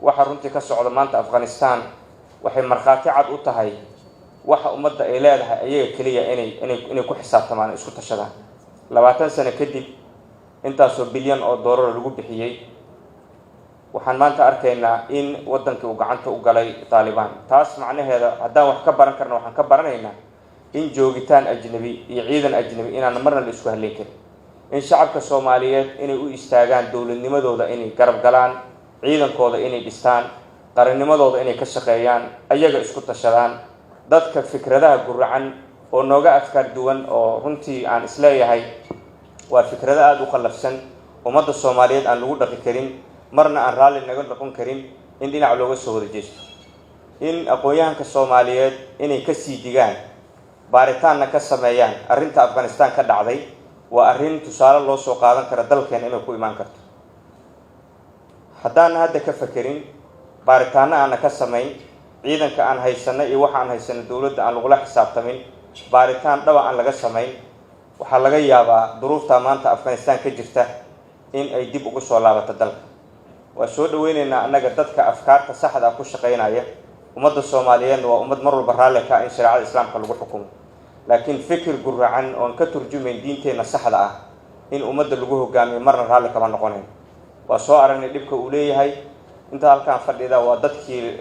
waxa runtii ka socda maanta Afghanistan waxay markhaati cad u tahay waxa ummadda ay leedahay ayaga kaliya inay ku xisaabtamaan isku tashadaan 20 sano kadib intaasoo bilyan oo dollar lagu bixiyay waxaan maanta arkaynaa in wadankii uu gacanta u galay Taliban taas macnaheeda haddaan wax ka baran karno waxaan ka baranaynaa in joogitaan ajnabi iyo ciidan ajnabi inaan marna la isku halleyn karin in shacabka Soomaaliyeed inay u istaagaan dawladnimadooda inay garab galaan ciidankooda inay dhistaan qarannimadooda inay ka shaqeeyaan ayaga isku tashadaan dadka fikradaha guracan oo nooga afkaar duwan oo runtii aan isleeyahay waa fikrado aad u qalafsan ummadda Soomaaliyeed aan lagu dhaqi karin marna aan raalli naga noqon karin in dhinac looga soo wada jeesto in aqoonyahanka Soomaaliyeed inay ka sii digaan baaritaanna ka sameeyaan arrinta Afghanistan ka dhacday waa arrin tusaale loo soo qaadan kara dalkeena inay ku imaan karto haddaan hadda ka fakirin baaritaanna aan ka sameyn ciidanka aan haysano iyo waxa aan haysano dawladda aan lagu la xisaabtamin baaritaan dhaba aan laga sameyn waxa laga yaabaa duruufta maanta Afghanistan ka jirta in ay dib ugu soo laabato dalka waa soo dhaweynaynaa annaga dadka afkaarta saxda ah ku shaqeynaya ummadda Soomaaliyeed waa ummad mar walba raalli ka in shariicada islaamka lagu xukumo laakiin fikir guracan oo ka turjumayn diinteena saxda ah in ummadda lagu hogaamiyo marna raalli kama noqonayn waa soo aragnay dhibka uu leeyahay inta halkaan fadhida waa dadkii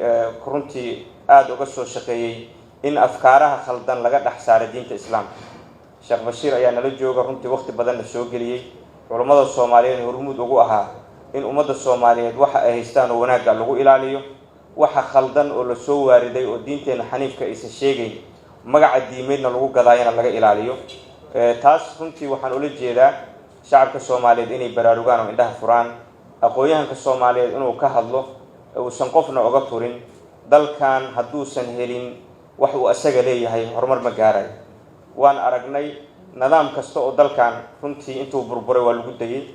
runtii aad uga soo shaqeeyay in afkaaraha khaldan laga dhax saaro diinta islaamka Sheekh Bashiir ayaa nala jooga runtii waqti badan la soo geliyay culimada Soomaaliyeed hormuud ugu ahaa in ummadda Soomaaliyeed waxa ay haystaan oo wanaagga lagu ilaaliyo waxa khaldan oo la soo waariday oo diinteena xaniifka aysan sheegayn magaca diimeedna lagu gadaayana laga ilaaliyo taas runtii waxaan ula jeedaa shacabka Soomaaliyeed inay baraarugaan oo indhaha furaan aqoonyahanka Soomaaliyeed inuu ka hadlo uusan qofna uga turin dalkan hadduusan helin wax uu asaga leeyahay horumar ma gaaray waan aragnay nidaam kasta oo dalkan runtii intuu burburay waa lagu dayay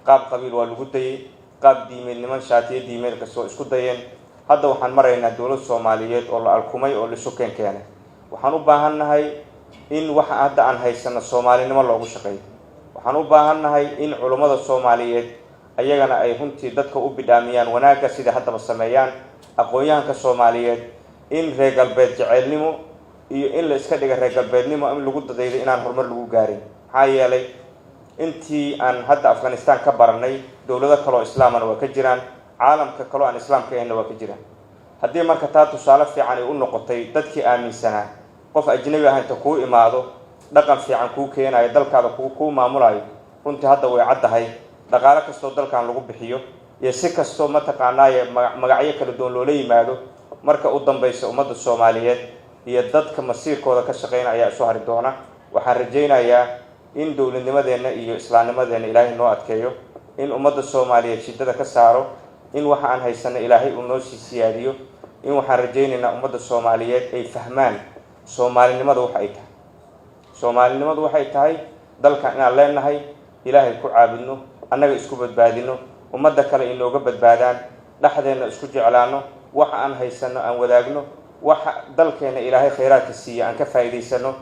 qaab qabiil waa lagu dayay qaab diimeednimo shaatiye diimeed kasta isku dayeen hadda waxaan maraynaa dawlad Soomaaliyeed oo la alkumay oo la sukeen keenay waxaan u baahannahay in waxa hadda aan haysano Soomaalinimo loogu shaqeeyo waxaan u baahannahay in culimada Soomaaliyeed ayagana ay runtii dadka u bidhaamiyaan wanaagga sida hadda sameeyaan aqoonyahanka Soomaaliyeed in reer galbeed jaceelnimo iyo in la iska dhiga reer galbeednimo in lagu dadaydo inaan horumar lagu gaarin maxaa yeelay intii aan hadda Afghanistan ka baranay dawlado kale oo islaamana waa ka jiraan caalamka kale oo aan islaamka ahayn waa ka jiraan haddii marka taa tusaale fiican ay u noqotay dadkii aaminsanaa qof ajnabi ah inta ku imaado dhaqan fiican ku keenayo dalkaada ku maamulayo runtii hadda way caddahay dhaqaale kastoo dalkan lagu bixiyo iyo si kastoo mataqaanaaye magacyo kala duwan loola yimaado marka u dambaysa ummadda Soomaaliyeed iyo dadka masiirkooda ka shaqeynaya ayaa isu hari doona waxaan rajaynayaa in dawladnimadeena iyo islaamnimadeena Ilaahay noo adkeeyo in ummadda Soomaaliyeed shidada ka saaro in waxa aan haysano Ilaahay uu noo siyaadiyo in waxaan rajaynaynaa ummadda Soomaaliyeed ay fahmaan Soomaalinimadu waxa ay tahay Soomaalinimadu waxay tahay dalka inaan leenahay Ilaahay ku caabudno annaga isku badbaadino ummadda kale inooga badbaadaan dhaxdeena isku jeclaano waxa aan haysano aan wadaagno waxa dalkeena Ilaahay khayraadka siiya aan ka faa'iideysano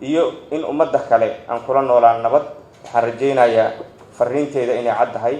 iyo in ummadda kale aan kula noolaan nabad waxaan rajaynayaa fariinteeda inay caddahay